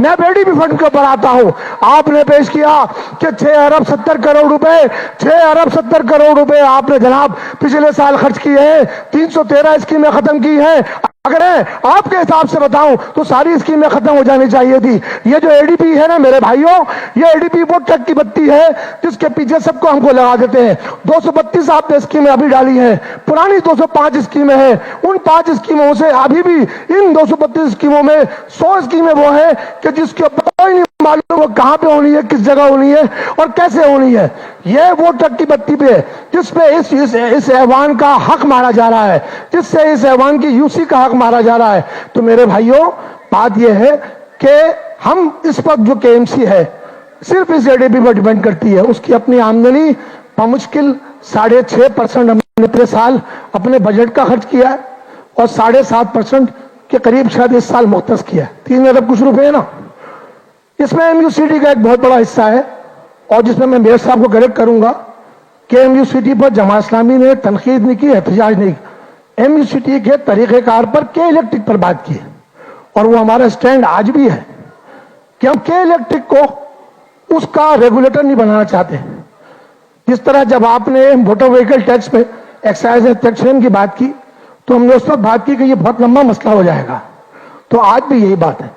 میں ADB fund کے اوپر آتا ہوں. آپ نے پیش کیا کہ 6 ارب 70 کروڑ روپے 6 ارب 70 کروڑ روپے آپ نے جناب پچھلے سال خرچ کیے ہیں. 313 اسکیمیں ختم کی ہیں. اگر آپ کے حساب سے بتاؤں تو ساری اسکیمیں ختم ہو جانی چاہیے تھی. یہ جو ADB ہے نا میرے بھائیوں, یہ ADB وہ ٹرک کی بتی ہے جس کے پیچھے سب کو ہم کو لگا دیتے ہیں. 232 آپ نے اسکیمیں ابھی ڈالی ہیں, پرانی 205 اسکیمیں ہیں. ان 5 اسکیموں سے ابھی بھی ان 232 اسکیموں میں 100 اسکیمیں وہ ہیں کہ جس کے کوئی نہیں معلوم وہ کہاں پہ ہونی ہے, کس جگہ ہونی ہے اور کیسے ہونی ہے. یہ وہ ٹرک کی بتی پہ جس پہ اس ایوان کا حق مارا جا رہا ہے, جس سے اس ایوان کی UC کا حق مارا جا رہا ہے. تو میرے بھائیوں بات یہ ہے کہ ہم اس وقت جو KMC ہے صرف اس ADB پر ڈیپینڈ کرتی ہے. اس کی اپنی آمدنی بمشکل 6.5% ہم نے پچھلے سال اپنے بجٹ کا خرچ کیا ہے اور 7.5% کے قریب شاید اس سال مختص کیا ہے. 3 ارب کچھ روپے ہے نا. اس میں MUCT کا ایک بہت بڑا حصہ ہے اور جس میں میئر صاحب کو کریکٹ کروں گا کہ MUCT پر جماعت اسلامی نے تنقید نہیں کی, احتجاج نہیں. MUCT کے طریقہ کار پر K-الیکٹرک پر بات کی اور وہ ہمارا سٹینڈ آج بھی ہے کہ ہم K-الیکٹرک کو اس کا ریگولیٹر نہیں بنانا چاہتے. جس طرح جب آپ نے موٹر وہیکل ٹیکس پہ ایکسائز ٹیکسن کی بات کی تو ہم نے اس وقت بات کی کہ یہ بہت لمبا مسئلہ ہو جائے گا. تو آج بھی یہی بات ہے.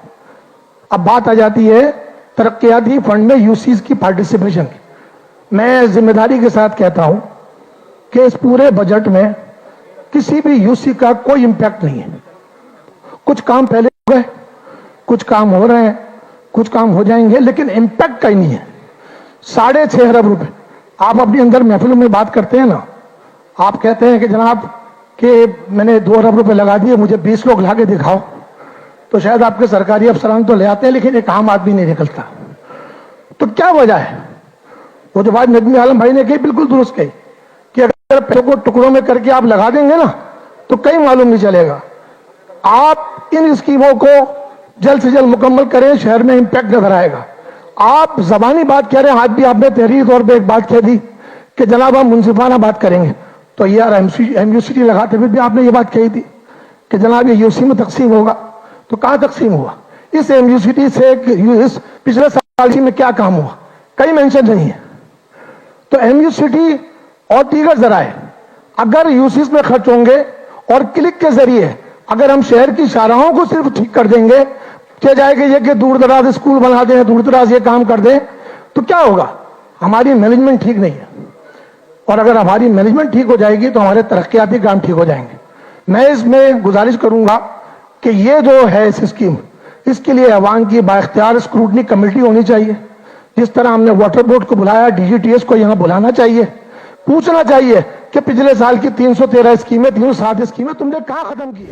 اب بات آ جاتی ہے ترقیاتی فنڈ میں UCs کی پارٹیسپیشن کی. میں ذمہ داری کے ساتھ کہتا ہوں کہ اس پورے بجٹ میں کسی بھی UC کا کوئی امپیکٹ نہیں ہے. کچھ کام پہلے ہو گئے, کچھ کام ہو رہے ہیں, کچھ کام ہو جائیں گے, لیکن امپیکٹ کا ہی نہیں ہے. 6.5 ارب روپے آپ اپنی اندر محفلوں میں بات کرتے ہیں نا, آپ کہتے ہیں کہ جناب کہ میں نے 2 ارب روپے لگا دیے, مجھے 20 لوگ لا کے دکھاؤ. تو شاید آپ کے سرکاری افسران تو لے آتے ہیں لیکن ایک عام آدمی نہیں نکلتا. تو کیا وجہ ہے؟ وہ جو بات ندوی عالم بھائی نے کہی بالکل درست کہی کہ اگر پیسوں کو ٹکڑوں میں کر کے آپ لگا دیں گے نا تو کہیں معلوم نہیں چلے گا. آپ ان اسکیموں کو جلد سے جلد مکمل کریں, شہر میں امپیکٹ نظر آئے گا. آپ زبانی بات کہہ رہے ہیں, آج بھی آپ نے تحریری طور پہ ایک بات کہہ دی کہ جناب ہم منصفانہ بات کریں گے. تو یار MUCT لگاتے ہوئے بھی آپ نے یہ بات کہی تھی کہ جناب یہ UC میں تقسیم ہوگا. تو کہاں تقسیم ہوا؟ اس MUCT سے اس پچھلے سال میں کیا کام ہوا؟ کہیں مینشن نہیں ہے. تو MUCT اور دیگر ذرائع اگر UCs میں خرچ ہوں گے اور کلک کے ذریعے اگر ہم شہر کی شاہراہوں کو صرف ٹھیک کر دیں گے, کیا جائے گا یہ کہ دور دراز اسکول بنا دیں, دور دراز یہ کام کر دیں, تو کیا ہوگا؟ ہماری مینجمنٹ ٹھیک نہیں ہے. اور اگر ہماری مینجمنٹ ٹھیک ہو جائے گی تو ہمارے ترقیاتی کام ٹھیک ہو جائیں گے. میں اس میں گزارش کروں گا کہ یہ جو ہے اس اسکیم, اس کے لیے عوام کی بااختیار اسکروٹنی کمیٹی ہونی چاہیے. جس طرح ہم نے واٹر بورڈ کو بلایا, DGTS کو یہاں بلانا چاہیے, پوچھنا چاہیے کہ پچھلے سال کی 313 اسکیمیں 307 اسکیمیں تم نے کہاں ختم کی.